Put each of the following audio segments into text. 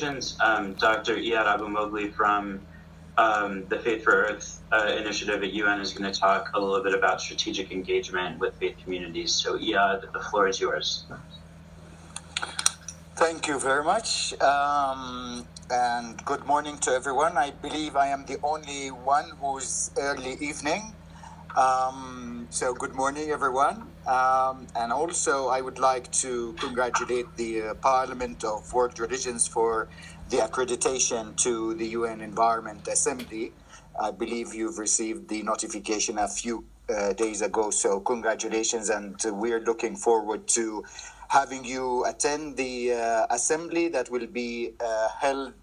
Congratulations, Dr. Iyad Abu Mowgli from the Faith for Earth initiative at UN is going to talk a little bit about strategic engagement with faith communities. So Iyad, the floor is yours. Thank you very much. And good morning to everyone. I believe I am the only one who's early evening. So good morning, everyone. And also, I would like to congratulate the Parliament of World Religions for the accreditation to the UN Environment Assembly. I believe you've received the notification a few days ago. So congratulations, and we're looking forward to having you attend the assembly that will be held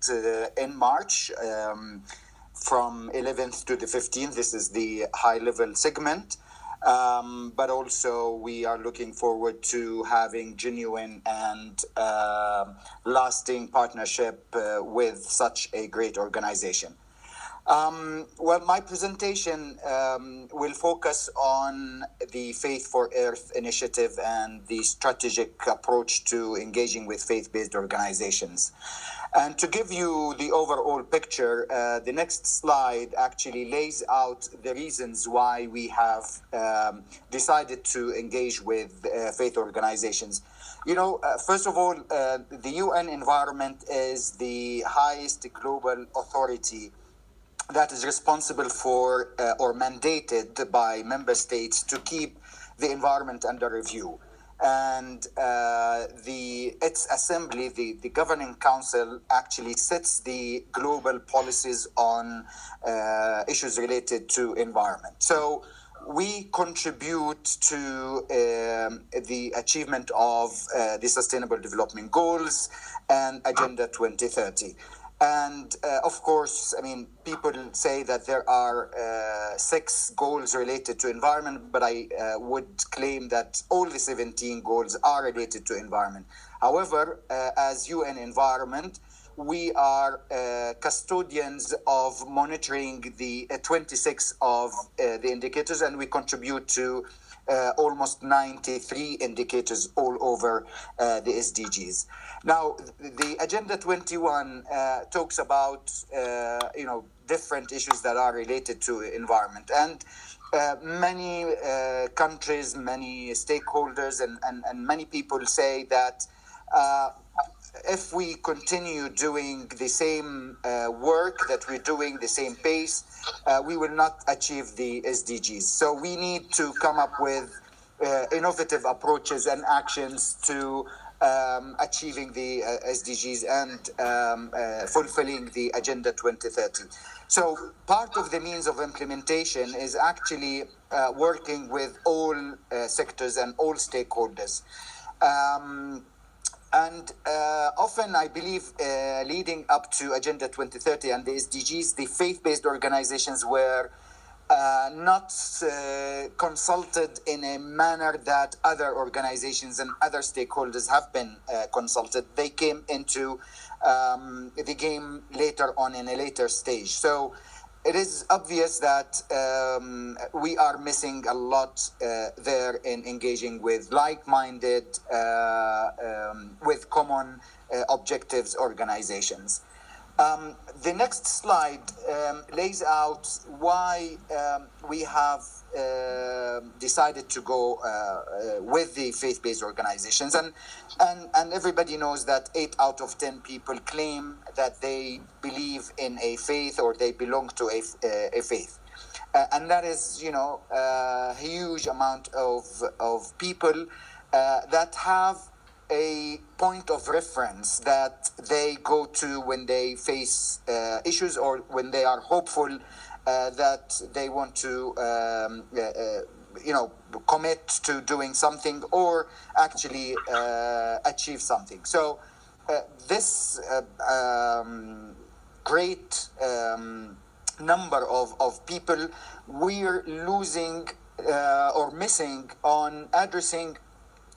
in March. From 11th to the 15th. This is the high-level segment. But also we are looking forward to having genuine and lasting partnership with such a great organization. Well, my presentation will focus on the Faith for Earth initiative and the strategic approach to engaging with faith-based organizations. And to give you the overall picture, the next slide actually lays out the reasons why we have decided to engage with faith organizations. You know, first of all, the UN environment is the highest global authority that is responsible for or mandated by member states to keep the environment under review. And its assembly, the governing council, actually sets the global policies on issues related to environment. So we contribute to the achievement of the Sustainable Development Goals and Agenda 2030. And of course, I mean, people say that there are 6 goals related to environment, but I would claim that all the 17 goals are related to environment. However, as UN Environment, we are custodians of monitoring the 26 of the indicators, and we contribute to almost 93 indicators all over the SDGs. Now, the Agenda 21 talks about, different issues that are related to environment. And many countries, many stakeholders, and many people say that if we continue doing the same work that we're doing, the same pace, we will not achieve the SDGs. So we need to come up with innovative approaches and actions to achieving the SDGs and fulfilling the Agenda 2030. So part of the means of implementation is actually working with all sectors and all stakeholders. And often, I believe, leading up to Agenda 2030 and the SDGs, the faith-based organizations were not consulted in a manner that other organizations and other stakeholders have been consulted. They came into the game later on in a later stage. So it is obvious that we are missing a lot there in engaging with like-minded, with common objectives organizations. The next slide lays out why we have decided to go with the faith-based organizations. And everybody knows that 8 out of 10 people claim that they believe in a faith or they belong to a faith. And that is, a huge amount of people that have a point of reference that they go to when they face issues or when they are hopeful that they want to commit to doing something or actually achieve something. So this great number of people, we're losing or missing on addressing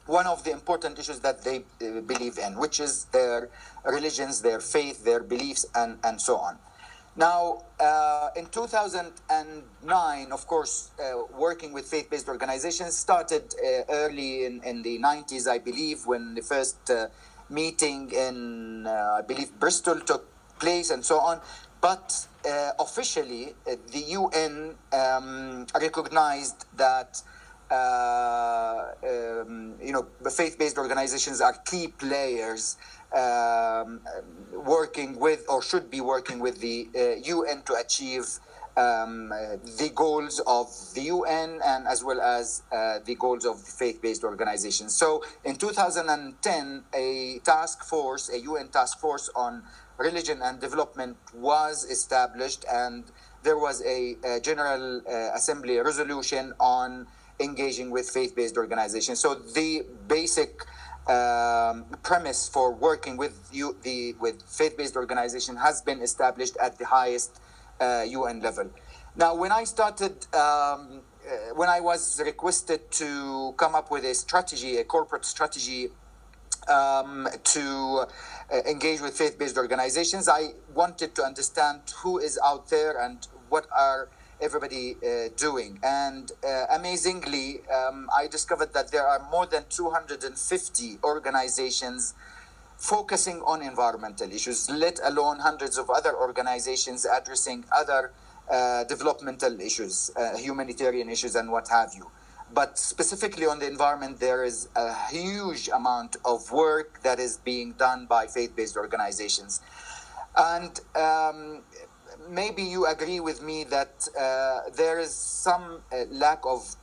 one of the important issues that they believe in, which is their religions, their faith, their beliefs, and so on. Now, in 2009, of course, working with faith-based organizations started early in the 90s, I believe, when the first meeting in, I believe, Bristol took place and so on. But officially, the UN recognized that the faith-based organizations are key players working with, or should be working with, the UN to achieve the goals of the UN and as well as the goals of the faith-based organizations. So in 2010, a UN task force on religion and development was established, and there was a General Assembly resolution on engaging with faith-based organizations. So the basic premise for working with faith-based organization has been established at the highest UN level. Now, when I started, when I was requested to come up with a strategy, a corporate strategy to engage with faith-based organizations, I wanted to understand who is out there and what are everybody doing. And amazingly, I discovered that there are more than 250 organizations focusing on environmental issues, let alone hundreds of other organizations addressing other developmental issues, humanitarian issues, and what have you. But specifically on the environment, there is a huge amount of work that is being done by faith-based organizations. And maybe you agree with me that there is some lack of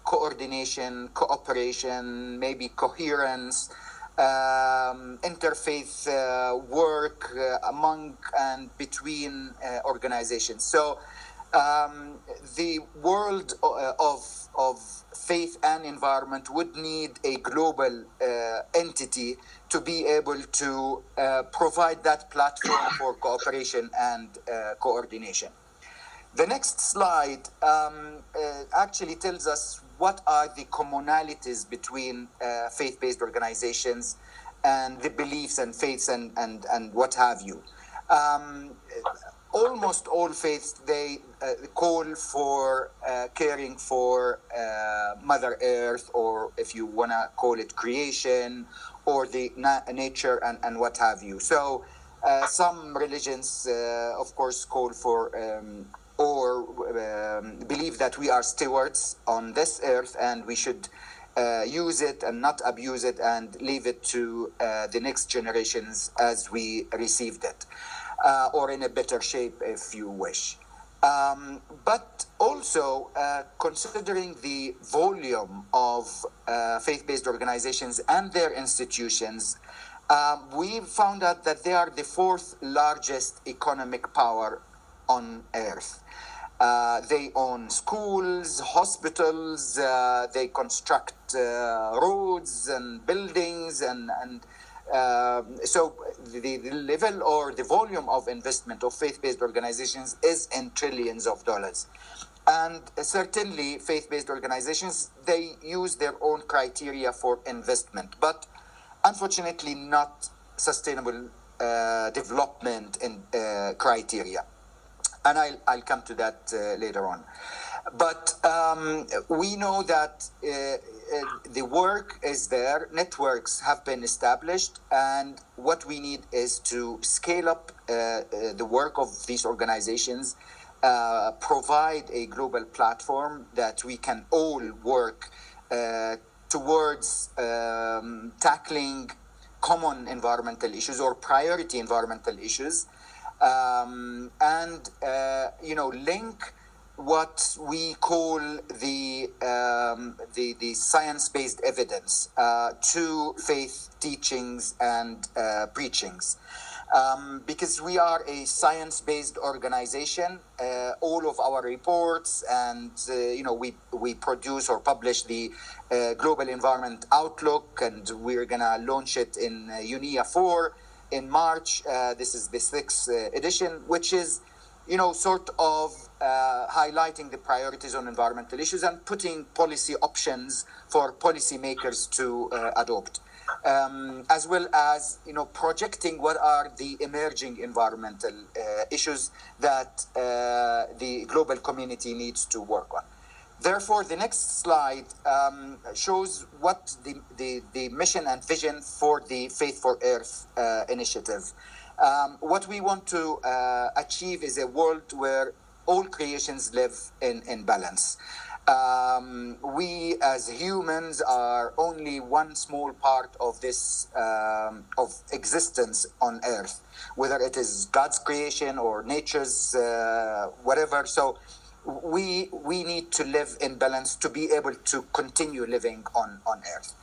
coordination, cooperation, maybe coherence, interfaith work among and between organizations. So the world of faith and environment would need a global entity to be able to provide that platform for cooperation and coordination. The next slide actually tells us what are the commonalities between faith-based organizations and the beliefs and faiths and what have you. Almost all faiths, they call for caring for Mother Earth, or if you want to call it creation, or the nature and what have you. So some religions, of course, call for believe that we are stewards on this earth and we should use it and not abuse it and leave it to the next generations as we received it. Or in a better shape, if you wish. But also, considering the volume of faith-based organizations and their institutions, we found out that they are the fourth largest economic power on earth. They own schools, hospitals, they construct roads and buildings, and so the level or the volume of investment of faith-based organizations is in trillions of dollars. And certainly faith-based organizations, they use their own criteria for investment, but unfortunately not sustainable development in criteria. And I'll come to that later on. But we know that the work is there, networks have been established, and what we need is to scale up the work of these organizations, provide a global platform that we can all work towards tackling common environmental issues or priority environmental issues, and link what we call the science-based evidence to faith teachings and preachings. Because we are a science-based organization, all of our reports and we produce or publish the Global Environment Outlook, and we're gonna launch it in UNIA 4 in March. This is the 6th edition, which is sort of highlighting the priorities on environmental issues and putting policy options for policymakers to adopt, as well as projecting what are the emerging environmental issues that the global community needs to work on. Therefore, the next slide shows what the mission and vision for the Faith for Earth initiative. What we want to achieve is a world where all creations live in balance. We as humans are only one small part of this of existence on Earth, whether it is God's creation or nature's whatever. So we need to live in balance to be able to continue living on Earth.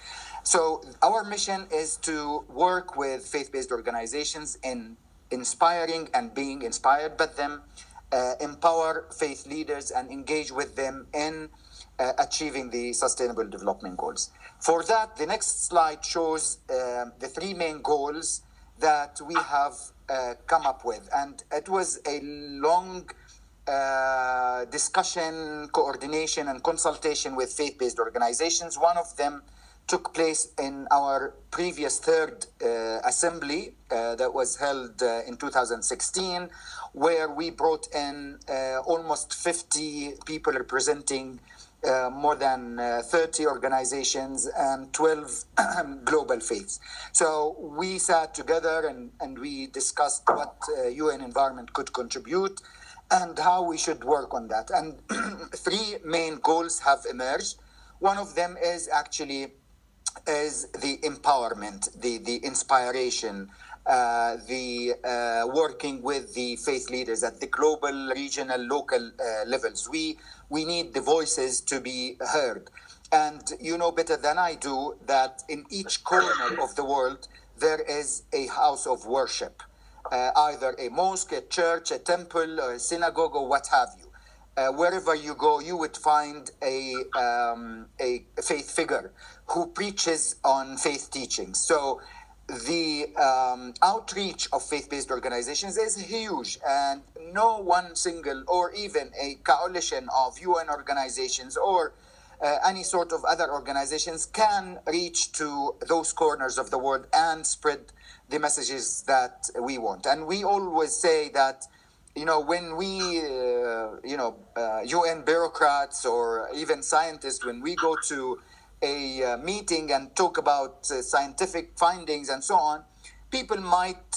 So our mission is to work with faith-based organizations in inspiring and being inspired by them, empower faith leaders and engage with them in achieving the Sustainable Development Goals. For that, the next slide shows the three main goals that we have come up with. And it was a long discussion, coordination, and consultation with faith-based organizations. One of them took place in our previous third assembly that was held in 2016, where we brought in almost 50 people representing more than 30 organizations and 12 global faiths. So we sat together and we discussed what UN Environment could contribute and how we should work on that. And three main goals have emerged. One of them is actually the empowerment, the inspiration, the working with the faith leaders at the global, regional, local levels. We need the voices to be heard. And you know better than I do that in each corner of the world, there is a house of worship, either a mosque, a church, a temple, or a synagogue, or what have you. Wherever you go, you would find a faith figure who preaches on faith teachings. So the outreach of faith-based organizations is huge, and no one single or even a coalition of UN organizations or any sort of other organizations can reach to those corners of the world and spread the messages that we want. And we always say that, you know, when we, UN bureaucrats or even scientists, when we go to a meeting and talk about scientific findings and so on, people might,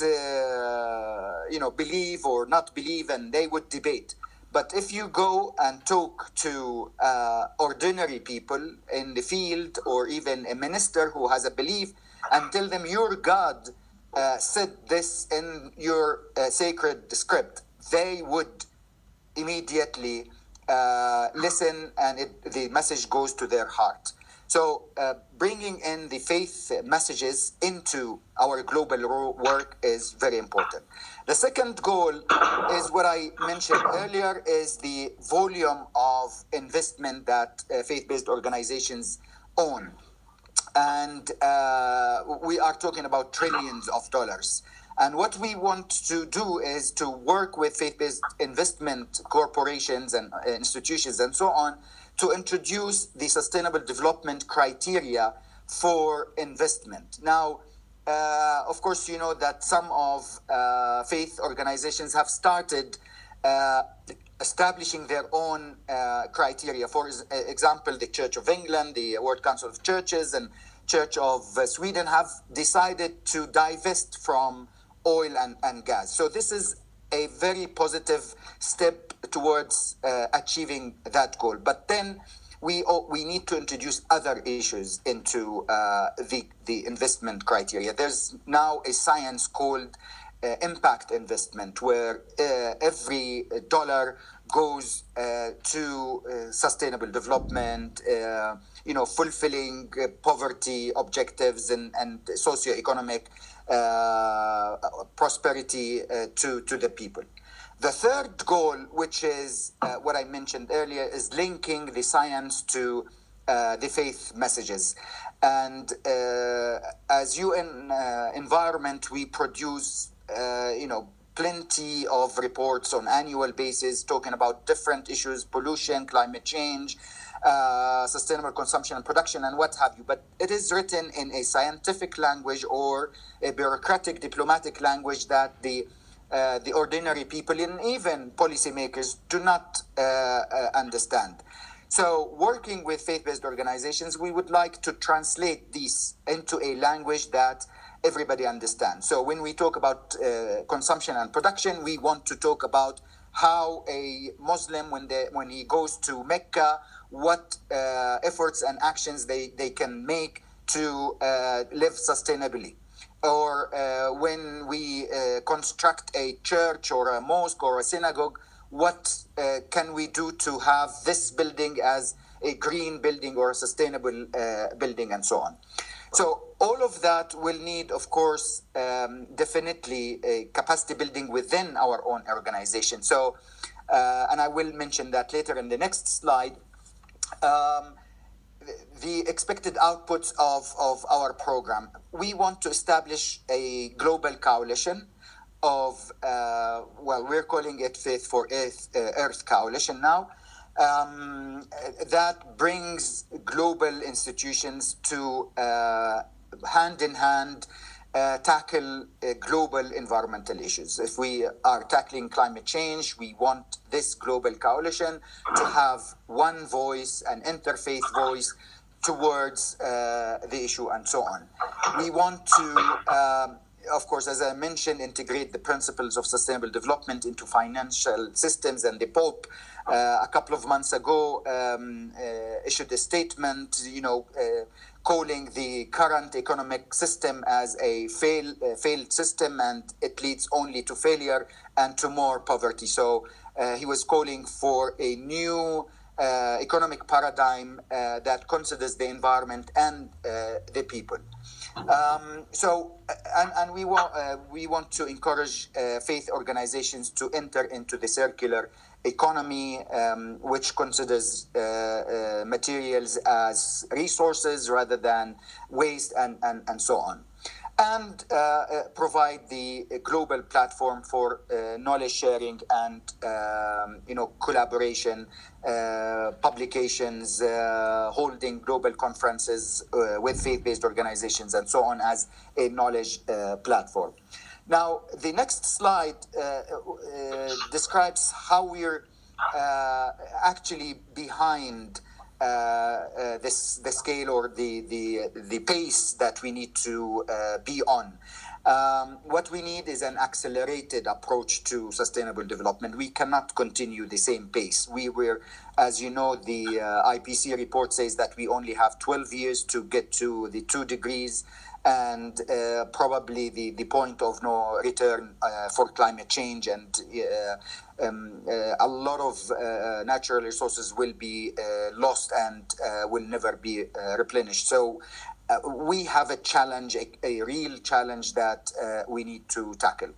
believe or not believe, and they would debate. But if you go and talk to ordinary people in the field, or even a minister who has a belief, and tell them your God said this in your sacred script, they would immediately listen, and the message goes to their heart. So bringing in the faith messages into our global work is very important. The second goal is what I mentioned earlier, is the volume of investment that faith-based organizations own. And we are talking about trillions of dollars. And what we want to do is to work with faith-based investment corporations and institutions and so on to introduce the Sustainable Development criteria for investment. Now, of course, you know that some of faith organizations have started establishing their own criteria. For example, the Church of England, the World Council of Churches, and Church of Sweden have decided to divest from oil and gas. So this is a very positive step towards achieving that goal. But then we need to introduce other issues into the investment criteria. There's now a science called impact investment, where every dollar goes to sustainable development, fulfilling poverty objectives and socioeconomic prosperity to the people. The third goal, which is what I mentioned earlier, is linking the science to the faith messages. And as UN Environment, we produce plenty of reports on annual basis talking about different issues: pollution, climate change, sustainable consumption and production, and what have you. But it is written in a scientific language or a bureaucratic, diplomatic language that the ordinary people and even policymakers do not understand. So working with faith-based organizations, we would like to translate these into a language that everybody understands. So when we talk about consumption and production, we want to talk about how a Muslim, when he goes to Mecca, what efforts and actions they can make to live sustainably. Or when we construct a church or a mosque or a synagogue, what can we do to have this building as a green building or a sustainable building, and so on. So all of that will need, of course, definitely a capacity building within our own organization. So, and I will mention that later in the next slide. The expected outputs of our program. We want to establish a global coalition of, we're calling it Faith for Earth Coalition now, that brings global institutions to hand in hand tackle global environmental issues. If we are tackling climate change, we want this global coalition to have one voice, an interfaith voice towards the issue, and so on. We want to, of course, as I mentioned, integrate the principles of sustainable development into financial systems, and the Pope a couple of months ago issued a statement, calling the current economic system as a failed system, and it leads only to failure and to more poverty. So he was calling for a new economic paradigm that considers the environment and the people. We want to encourage faith organizations to enter into the circular economy, which considers materials as resources rather than waste, and so on. And provide the global platform for knowledge sharing and collaboration, publications, holding global conferences with faith-based organizations, and so on, as a knowledge platform. Now, the next slide describes how we're actually behind the scale or the pace that we need to be on. What we need is an accelerated approach to sustainable development. We cannot continue the same pace. We were, as you know, the IPC report says that we only have 12 years to get to the 2 degrees, and probably the point of no return for climate change, and a lot of natural resources will be lost and will never be replenished. So we have a challenge, a real challenge that we need to tackle.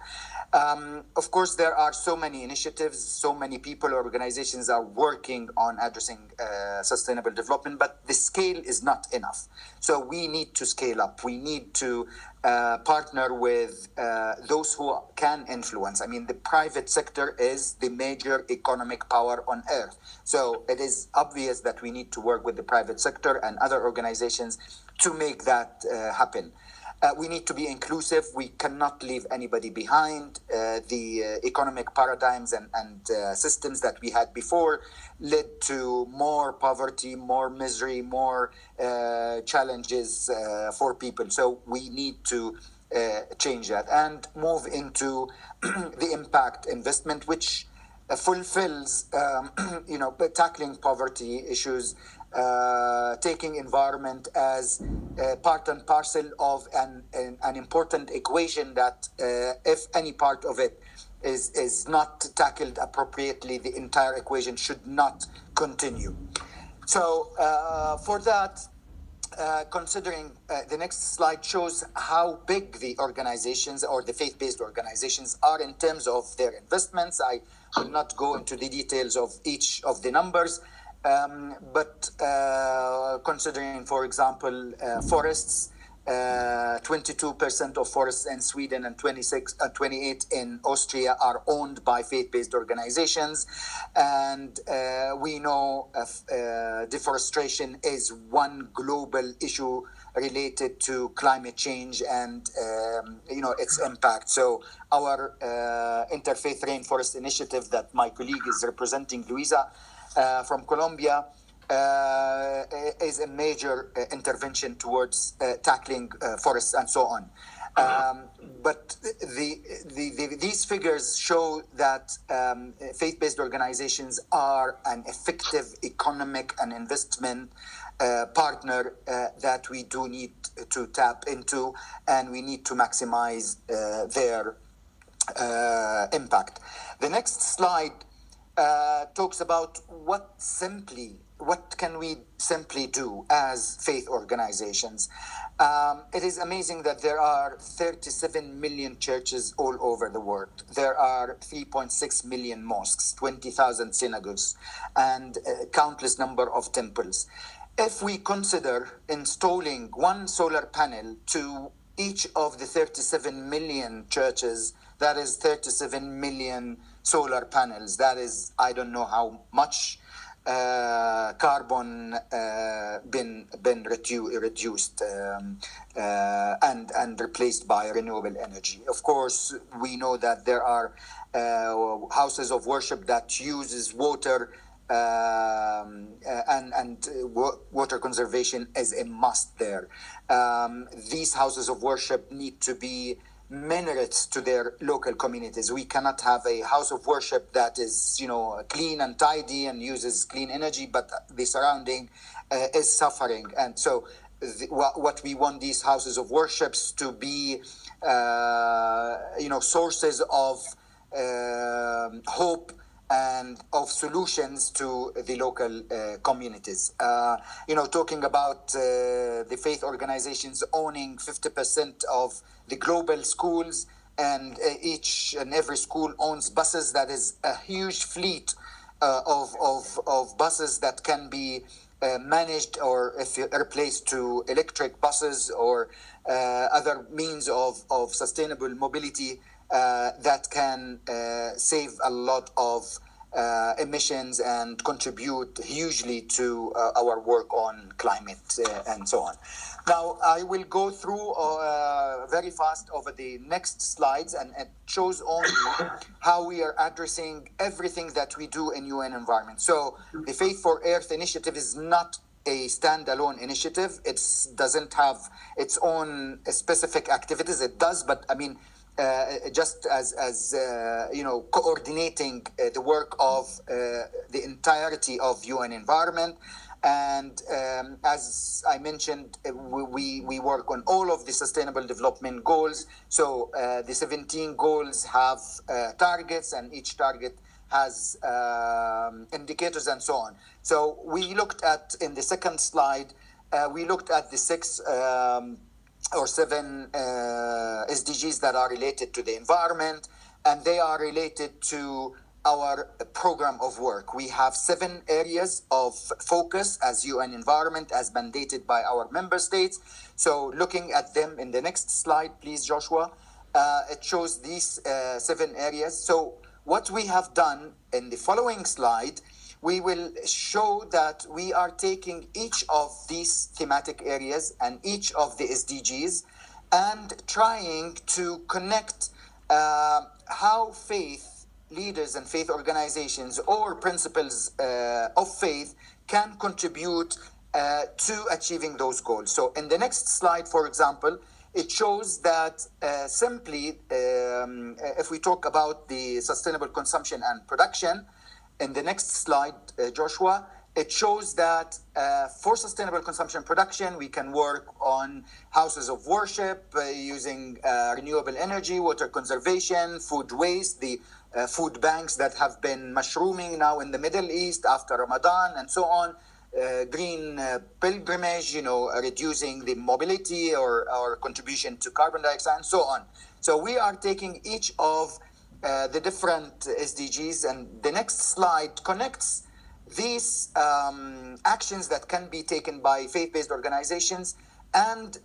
Of course, there are so many initiatives, so many people, organizations are working on addressing sustainable development, but the scale is not enough. So we need to scale up. We need to partner with those who can influence. I mean, the private sector is the major economic power on earth. So it is obvious that we need to work with the private sector and other organizations to make that happen. We need to be inclusive. We cannot leave anybody behind. The economic paradigms and systems that we had before led to more poverty, more misery, more challenges for people. So we need to change that and move into the impact investment, which fulfills, tackling poverty issues, taking environment as part and parcel of an important equation that if any part of it is not tackled appropriately, the entire equation should not continue. So for that, considering the next slide shows how big the organizations or the faith-based organizations are in terms of their investments. I will not go into the details of each of the numbers, but considering, for example, forests, 22% of forests in Sweden and 28 in Austria are owned by faith-based organizations. And we know deforestation is one global issue related to climate change and its impact. So our Interfaith Rainforest Initiative that my colleague is representing, Luisa, from Colombia, is a major intervention towards tackling forests and so on. But these figures show that faith-based organizations are an effective economic and investment partner that we do need to tap into, and we need to maximize their impact. The next slide talks about what can we simply do as faith organizations. It is amazing that there are 37 million churches all over the world. There are 3.6 million mosques, 20,000 synagogues, and a countless number of temples. If we consider installing one solar panel to each of the 37 million churches, that is 37 million solar panels. That is, I don't know how much carbon been reduced and replaced by renewable energy. Of course, we know that there are houses of worship that uses water, and water conservation is a must there. These houses of worship need to be minarets to their local communities. We cannot have a house of worship that is, clean and tidy and uses clean energy, but the surrounding is suffering. And so what we want these houses of worships to be, sources of hope and of solutions to the local communities. Talking about the faith organizations owning 50% of the global schools, and each and every school owns buses. That is a huge fleet of buses that can be managed or replaced to electric buses or other means of sustainable mobility that can save a lot of emissions and contribute hugely to our work on climate and so on. Now, I will go through very fast over the next slides, and it shows only how we are addressing everything that we do in UN environment. So the Faith for Earth initiative is not a standalone initiative. It doesn't have its own specific activities. It does, but I mean, just as coordinating the work of the entirety of UN environment. And as I mentioned, we work on all of the sustainable development goals. So the 17 goals have targets, and each target has indicators and so on. So we looked at, in the second slide, we looked at the 6 or 7 SDGs that are related to the environment, and they are related to our program of work. We have 7 areas of focus as UN environment, as mandated by our member states. So looking at them in the next slide, please, Joshua, it shows these 7 areas. So what we have done in the following slide, we will show that we are taking each of these thematic areas and each of the SDGs and trying to connect how faith leaders and faith organizations or principles of faith can contribute to achieving those goals. So in the next slide, for example, it shows that simply, if we talk about the sustainable consumption and production, in the next slide, Joshua, it shows that for sustainable consumption production, we can work on houses of worship using renewable energy, water conservation, food waste, the food banks that have been mushrooming now in the Middle East after Ramadan and so on, green pilgrimage, reducing the mobility or contribution to carbon dioxide and so on. So we are taking each of the different SDGs, and the next slide connects these actions that can be taken by faith-based organizations and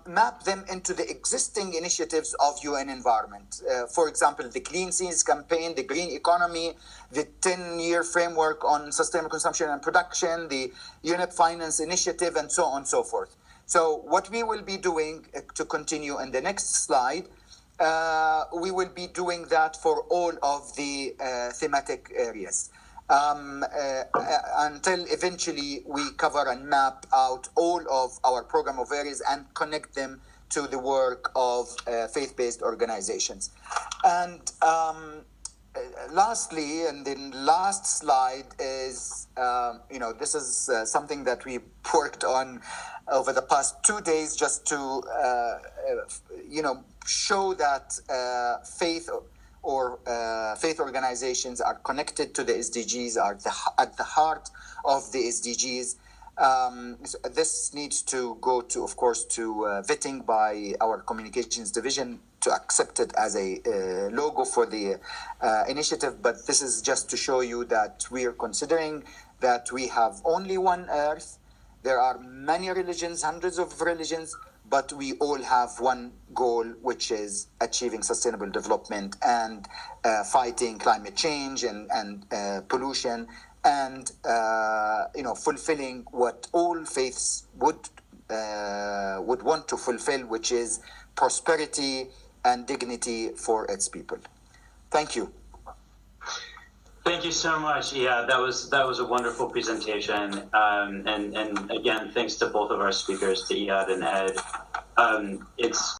map them into the existing initiatives of UN environment. For example, the Clean Seas campaign, the green economy, the 10-year framework on sustainable consumption and production, the UNEP Finance Initiative, and so on and so forth. So what we will be doing, to continue in the next slide, we will be doing that for all of the thematic areas. until eventually we cover and map out all of our program of areas and connect them to the work of faith-based organizations. And lastly, and the last slide is, this is something that we worked on over the past 2 days just to, show that faith organizations are connected to the SDGs, are at the heart of the SDGs. So this needs to go to, of course, to vetting by our communications division to accept it as a logo for the initiative. But this is just to show you that we are considering that we have only one earth. There are many religions, hundreds of religions, but we all have one goal, which is achieving sustainable development and fighting climate change and pollution, and fulfilling what all faiths would want to fulfill, which is prosperity and dignity for its people. Thank you. Thank you so much. Yeah, that was a wonderful presentation. And again, thanks to both of our speakers, to Iyad and Ed. It's